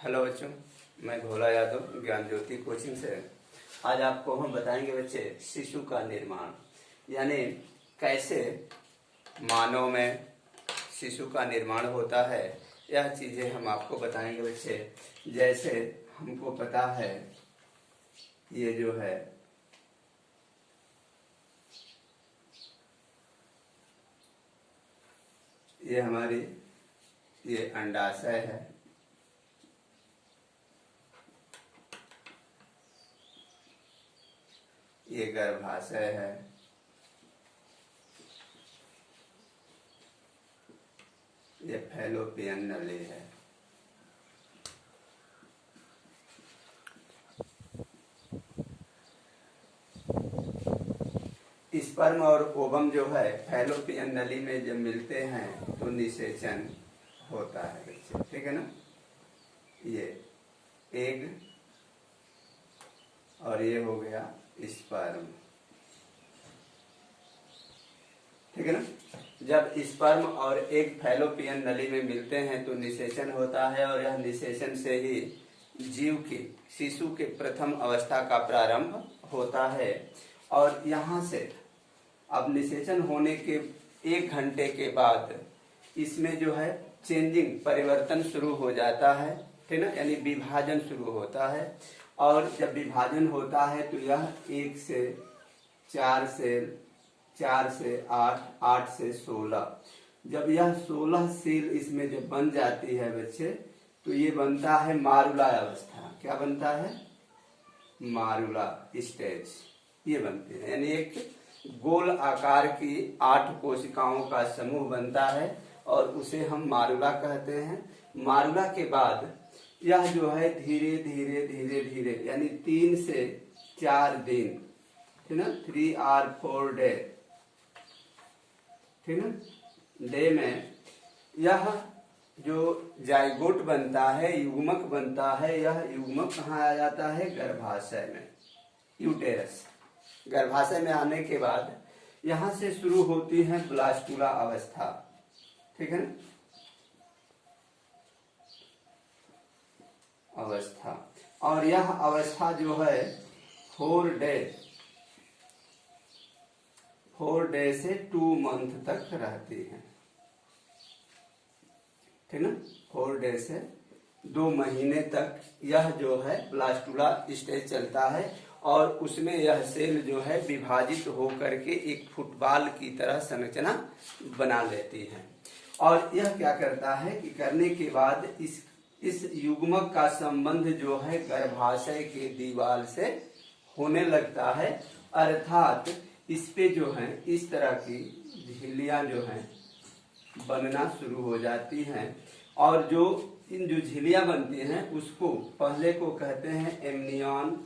Hello बच्चों, मैं भोला यादव ज्ञान ज्योति कोचिंग से। आज आपको हम बताएंगे बच्चे शिशु का निर्माण, यानी कैसे मानव में शिशु का निर्माण होता है। यह चीजें हम आपको बताएंगे बच्चे। जैसे हमको पता है ये जो है ये हमारी ये अंडाशय है, ये गर्भाशय है, ये फैलोपियन नली है। स्पर्म और ओवम जो है फैलोपियन नली में जब मिलते हैं तो निषेचन होता है बच्चे, ठीक है ना। ये एग और ये हो गया स्पर्म, ठीक है ना। जब स्पर्म और एग फैलोपियन नली में मिलते हैं तो निषेचन होता है, और यह निषेचन से ही जीव के शिशु के प्रथम अवस्था का प्रारंभ होता है। और यहाँ से अब निषेचन होने के 1 घंटे के बाद इसमें जो है चेंजिंग परिवर्तन शुरू हो जाता है, ठीक ना, यानी विभाजन शुरू होता है। और जब विभाजन होता है तो यह 1 से 4 सेल, 4 से 8, 8 से 16, जब यह 16 सेल इसमें जब बन जाती है बच्चे तो ये बनता है मारुला अवस्था। क्या बनता है? मारुला स्टेज ये बनती है, यानी एक गोल आकार की 8 कोशिकाओं का समूह बनता है और उसे हम मारुला कहते हैं। मारुला के बाद यह जो है धीरे धीरे धीरे धीरे यानी 3 से 4 दिन, ठीक ना, 3 or 4 डे, ठीक ना, डे में यह जो जाइगोट बनता है, युग्मक बनता है, यह युग्मक कहाँ आ जाता है? गर्भाशय में, यूटेरस। गर्भाशय में आने के बाद यहां से शुरू होती है ब्लास्टुला अवस्था, ठीक है ना, अवस्था। और यह अवस्था जो है 4 डे से 2 मंथ तक रहती है, ठीक ना। 4 डे से 2 महीने तक यह जो है ब्लास्टुला स्टेज चलता है, और उसमें यह सेल जो है विभाजित होकर के एक फुटबॉल की तरह संरचना बना लेती है। और यह क्या करता है कि करने के बाद इस युग्मक का संबंध जो है गर्भाशय के दीवार से होने लगता है, अर्थात इस पे जो है इस तरह की झिल्लियां जो हैं बनना शुरू हो जाती हैं। और जो इन जो झिल्लियां बनती हैं उसको पहले को कहते हैं एमनियन,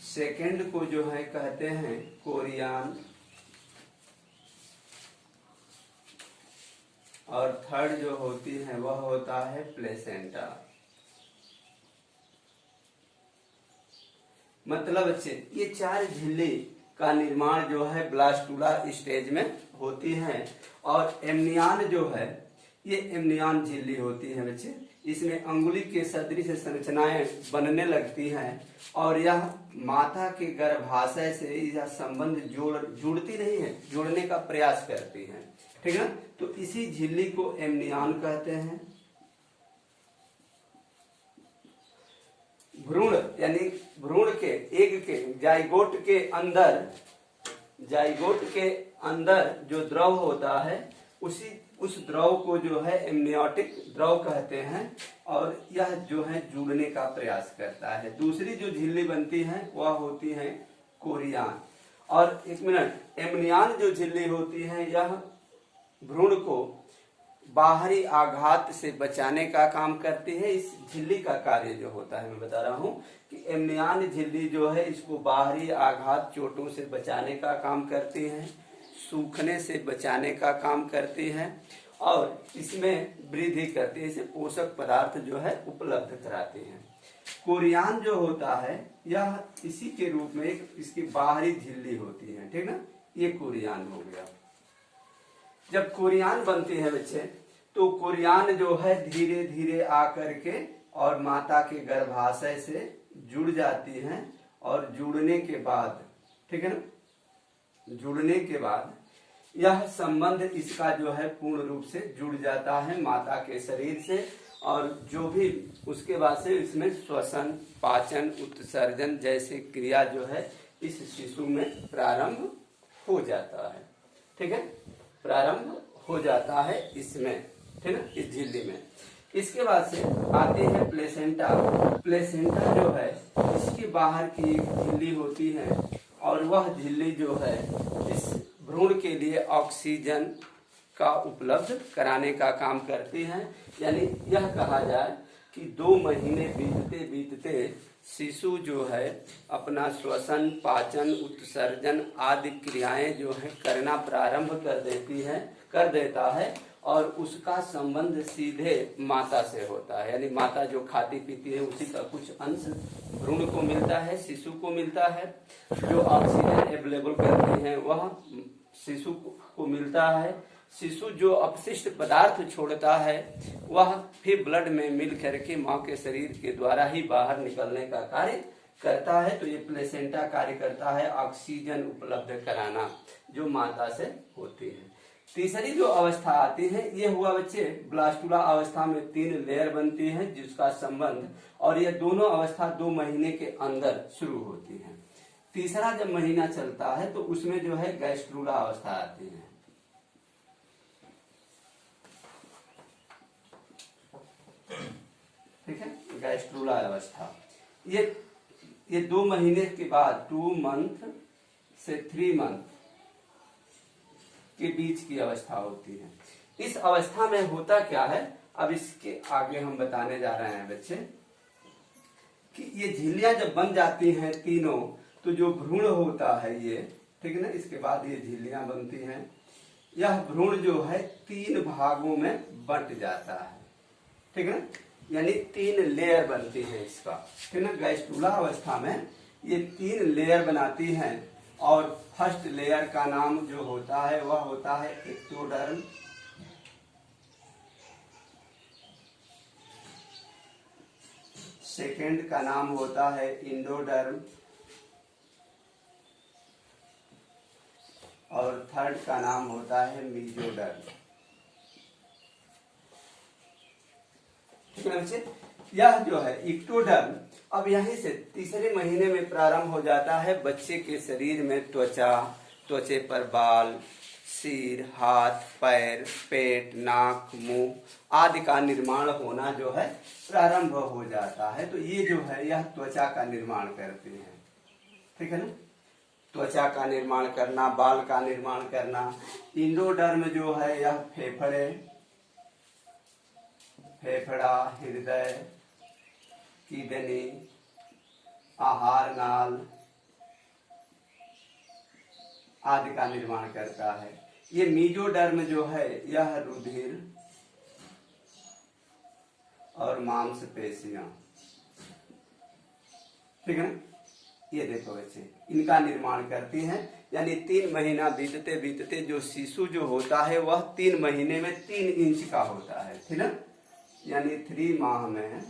सेकेंड को जो है कहते हैं कोरियन, और थर्ड जो होती है वह होता है प्लेसेंटा। मतलब बच्चे ये 4 झिल्ली का निर्माण जो है ब्लास्टुला स्टेज में होती है। और एमनियन जो है ये एमनियन झिल्ली होती है बच्चे, इसमें अंगुली के सदृश संरचनाएं बनने लगती हैं, और यह माता के गर्भाशय से यह संबंध जुड़ती नहीं है, जोड़ने का प्रयास करती हैं, ठीक है। तो इसी झिल्ली को एमनियन कहते हैं। भ्रूण यानी भ्रूण के एग के जाइगोट के अंदर जो द्रव होता है उस द्रव को जो है एमनियोटिक द्रव कहते हैं, और यह जो है जुड़ने का प्रयास करता है। दूसरी जो झिल्ली बनती है वह होती है कोरियन। और 1 मिनट, एमनियन जो झिल्ली होती है यह भ्रूण को बाहरी आघात से बचाने का काम करती है। इस झिल्ली का कार्य जो होता है मैं बता रहा हूं कि एमनियन झिल्ली जो है इसको बाहरी आघात, चोटों से बचाने का काम करती है, सूखने से बचाने का काम करती है, और इसमें वृद्धि करती है, इसे पोषक पदार्थ जो है उपलब्ध कराती है। कोरियन जो होता है यह इसी के रूप में एक इसकी बाहरी झिल्ली होती है, ठीक ना, ये कोरियन हो गया। जब कोरियान बनती है बच्चे, तो कोरियान जो है धीरे धीरे आकर के और माता के गर्भाशय से जुड़ जाती हैं, और जुड़ने के बाद, ठीक है ना, जुड़ने के बाद यह संबंध इसका जो है पूर्ण रूप से जुड़ जाता है माता के शरीर से, और जो भी उसके बाद से इसमें श्वसन, पाचन, उत्सर्जन जैसे क्रिया जो है इस शिशु में प्रारंभ हो जाता है। ठीक है, प्रारंभ हो जाता है इसमें, ठीक है, इस झिल्ली में। इसके बाद से आती है प्लेसेंटा। प्लेसेंटा जो है इसके बाहर की एक झिल्ली होती है, और वह झिल्ली जो है इस भ्रूण के लिए ऑक्सीजन का उपलब्ध कराने का काम करती है। यानी यह कहा जाए कि 2 महीने बीतते बीतते शिशु जो है अपना श्वसन, पाचन, उत्सर्जन आदि क्रियाएं जो है करना प्रारंभ कर देता है, और उसका संबंध सीधे माता से होता है। यानी माता जो खाती पीती है उसी का कुछ अंश भ्रूण को मिलता है, शिशु को मिलता है। जो ऑक्सीजन अवेलेबल करती है वह शिशु को मिलता है। शिशु जो अपशिष्ट पदार्थ छोड़ता है वह फिर ब्लड में मिल करके माँ के शरीर के द्वारा ही बाहर निकलने का कार्य करता है। तो ये प्लेसेंटा कार्य करता है ऑक्सीजन उपलब्ध कराना, जो माता से होती है। तीसरी जो अवस्था आती है ये हुआ बच्चे ब्लास्टुला अवस्था में 3 लेयर बनती है जिसका संबंध, और ये दोनों अवस्था 2 महीने के अंदर शुरू होती है। तीसरा जब महीना चलता है तो उसमें जो है गैस्ट्रुला अवस्था आती है। ठीक है, गैस्ट्रुला अवस्था ये 2 महीने के बाद 2 मंथ से 3 मंथ के बीच की अवस्था होती है। इस अवस्था में होता क्या है, अब इसके आगे हम बताने जा रहे हैं बच्चे कि ये झिल्लियां जब बन जाती हैं तीनों, तो जो भ्रूण होता है ये, ठीक है ना, इसके बाद ये झिल्लियां बनती हैं। यह भ्रूण जो है 3 भागों में बंट जाता है, ठीक है ना, यानी 3 लेयर बनती है इसका, ठीक है ना। गैस्ट्रुला अवस्था में ये 3 लेयर बनाती हैं, और फर्स्ट लेयर का नाम जो होता है वह होता है एक्टोडर्म, सेकेंड का नाम होता है इंडोडर्म, और थर्ड का नाम होता है मीजोडर्म। ठीक है बच्चे, यह जो है इक्टोडर्म अब यहीं से तीसरे महीने में प्रारंभ हो जाता है। बच्चे के शरीर में त्वचे पर बाल, सिर, हाथ, पैर, पेट, नाक, मुंह आदि का निर्माण होना जो है प्रारंभ हो जाता है। तो ये जो है यह त्वचा का निर्माण करते हैं, ठीक है ना, त्वचा का निर्माण करना, बाल का निर्माण करना। इंडोडर्म जो है यह फेफड़ा, हृदय, किडनी, आहार नाल आदि का निर्माण करता है। ये मीजोडर्म जो है यह रुधिर और मांसपेशियां, ठीक है ना, ये देखो बच्चे इनका निर्माण करती हैं। यानी 3 महीना बीतते बीतते जो शिशु जो होता है वह 3 महीने में 3 इंच का होता है, ठीक है, यानी 3 माह में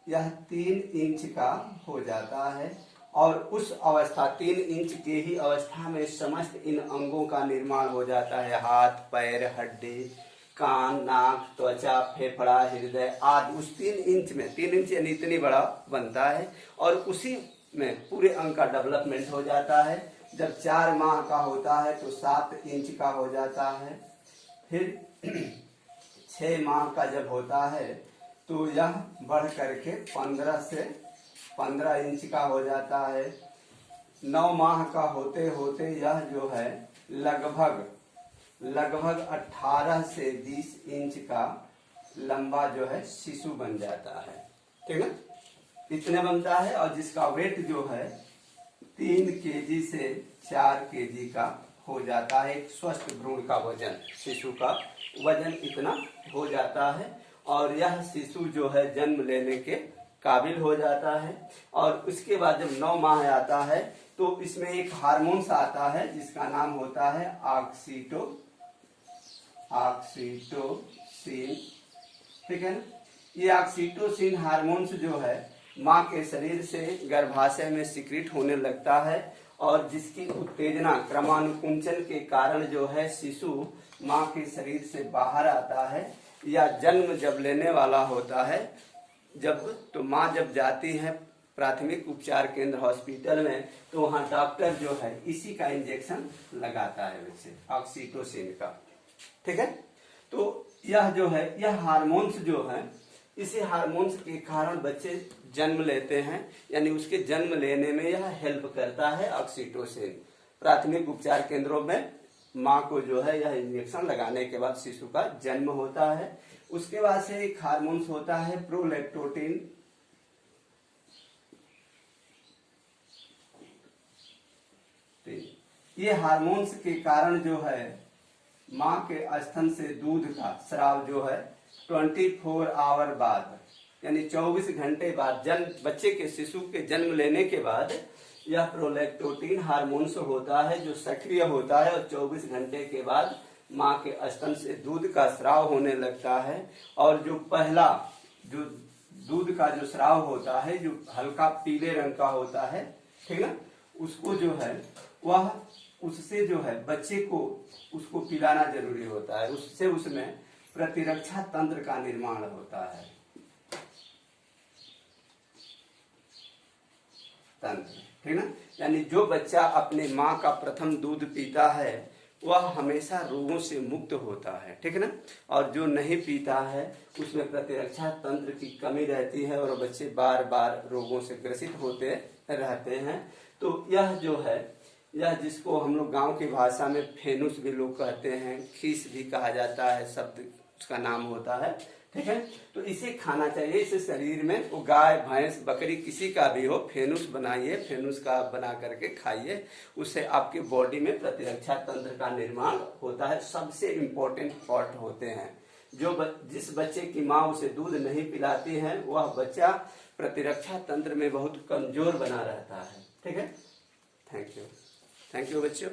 यह 3 इंच का हो जाता है। और उस अवस्था 3 इंच के ही अवस्था में समस्त इन अंगों का निर्माण हो जाता है। हाथ, पैर, हड्डी, कान, नाक, त्वचा, फेफड़ा, हृदय आदि उस 3 इंच में, 3 इंच यानी इतनी बड़ा बनता है, और उसी में पूरे अंग का डेवलपमेंट हो जाता है। जब 4 माह का होता है तो 7 इंच का हो जाता है। फिर 6 माह का जब होता है तो यह बढ़ करके 15 से 15 इंच का हो जाता है। 9 माह का होते होते यह जो है लगभग 18 से 20 इंच का लंबा जो है शिशु बन जाता है, ठीक है, इतने बनता है। और जिसका वेट जो है 3 केजी से 4 केजी का हो जाता है। एक स्वस्थ भ्रूण का वजन, शिशु का वजन इतना हो जाता है, और यह शिशु जो है जन्म लेने के काबिल हो जाता है। और उसके बाद जब 9 माह आता है तो इसमें एक हार्मोन आता है जिसका नाम होता है ऑक्सीटोसिन, ऑक्सीटोसिन, ठीक है ना। ये ऑक्सीटोसिन हार्मोन्स जो है माँ के शरीर से गर्भाशय में सिक्रिट होने लगता है और जिसकी उत्तेजना क्रमानुकुंचन के कारण जो है शिशु माँ के शरीर से बाहर आता है या जन्म जब लेने वाला होता है तो माँ जब जाती है प्राथमिक उपचार केंद्र हॉस्पिटल में तो वहाँ डॉक्टर जो है इसी का इंजेक्शन लगाता है वैसे ऑक्सीटोसिन का, ठीक है। तो यह जो है यह हार्मोन्स जो है इसी हार्मोन्स के कारण बच्चे जन्म लेते हैं, यानी उसके जन्म लेने में यह हेल्प करता है ऑक्सीटोसिन। प्राथमिक उपचार केंद्रों में माँ को जो है यह इंजेक्शन लगाने के बाद शिशु का जन्म होता है। उसके बाद से एक हार्मोन्स होता है प्रोलैक्टोटिन, ये हार्मोन्स के कारण जो है माँ के स्तन से दूध का स्राव जो है 24 आवर बाद यानी 24 घंटे बाद बच्चे के शिशु के जन्म लेने के बाद यह प्रोलैक्टोटिन हार्मोन्स होता है जो सक्रिय होता है और 24 घंटे के बाद माँ के स्तन से दूध का स्राव होने लगता है। और जो पहला जो दूध का जो स्राव होता है जो हल्का पीले रंग का होता है, ठीक ना, उसको जो है वह उससे जो है बच्चे को उसको पिलाना जरूरी होता है, उससे उसमें प्रतिरक्षा तंत्र का निर्माण होता है। तंत्र, ठीक ना, यानी जो बच्चा अपने माँ का प्रथम दूध पीता है वह हमेशा रोगों से मुक्त होता है, ठीक है ना। और जो नहीं पीता है उसमें प्रतिरक्षा तंत्र की कमी रहती है और बच्चे बार बार रोगों से ग्रसित होते रहते हैं। तो यह जो है यह जिसको हम लोग गांव की भाषा में फेनुस भी लोग कहते हैं, खीस भी कहा जाता है, शब्द उसका नाम होता है, ठीक है। तो इसे खाना चाहिए, इसे शरीर में वो गाय भैंस बकरी किसी का भी हो फेनुस बनाइए, फेनुस का बना करके खाइए, उससे आपके बॉडी में प्रतिरक्षा तंत्र का निर्माण होता है। सबसे इम्पोर्टेंट पार्ट होते हैं जिस बच्चे की माँ उसे दूध नहीं पिलाती है वह बच्चा प्रतिरक्षा तंत्र में बहुत कमजोर बना रहता है, ठीक है। थैंक यू बच्चों।